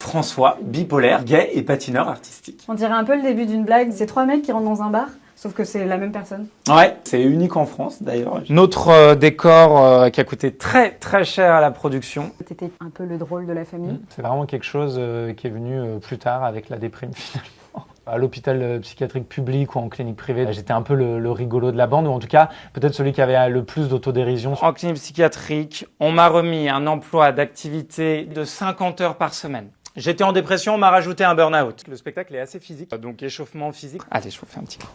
François, bipolaire, gay et patineur artistique. On dirait un peu le début d'une blague. C'est 3 mecs qui rentrent dans un bar, sauf que c'est la même personne. Ouais, c'est unique en France d'ailleurs. Notre décor qui a coûté très très cher à la production. T'étais un peu le drôle de la famille. C'est vraiment quelque chose qui est venu plus tard avec la déprime finalement. À l'hôpital psychiatrique public ou en clinique privée, j'étais un peu le rigolo de la bande, ou en tout cas peut-être celui qui avait le plus d'autodérision. En clinique psychiatrique, on m'a remis un emploi d'activité de 50 heures par semaine. J'étais en dépression, on m'a rajouté un burn-out. Le spectacle est assez physique, donc échauffement physique. Allez, je vous fais un petit coup.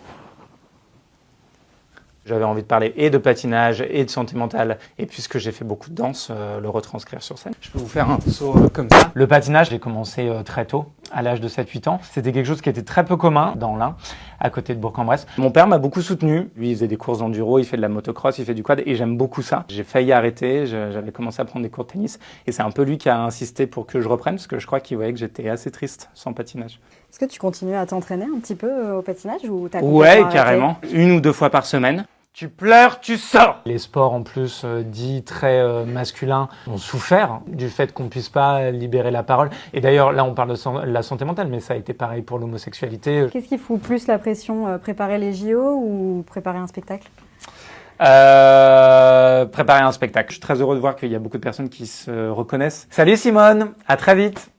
J'avais envie de parler et de patinage et de santé mentale. Et puisque j'ai fait beaucoup de danse, le retranscrire sur scène. Je peux vous faire un saut comme ça. Le patinage, j'ai commencé très tôt, à l'âge de 7-8 ans. C'était quelque chose qui était très peu commun dans l'Ain, à côté de Bourg-en-Bresse. Mon père m'a beaucoup soutenu. Lui, il faisait des courses d'enduro, il fait de la motocross, il fait du quad et j'aime beaucoup ça. J'ai failli arrêter, j'avais commencé à prendre des cours de tennis et c'est un peu lui qui a insisté pour que je reprenne parce que je crois qu'il voyait que j'étais assez triste sans patinage. Est-ce que tu continues à t'entraîner un petit peu au patinage ou t'as Ouais, complètement arrêté ? carrément. 1 ou 2 fois par semaine. Tu pleures, tu sors. Les sports en plus dits très masculins ont souffert du fait qu'on puisse pas libérer la parole. Et d'ailleurs, là on parle de la santé mentale, mais ça a été pareil pour l'homosexualité. Qu'est-ce qui fout plus la pression, préparer les JO ou préparer un spectacle ? Préparer un spectacle. Je suis très heureux de voir qu'il y a beaucoup de personnes qui se reconnaissent. Salut Simone, à très vite.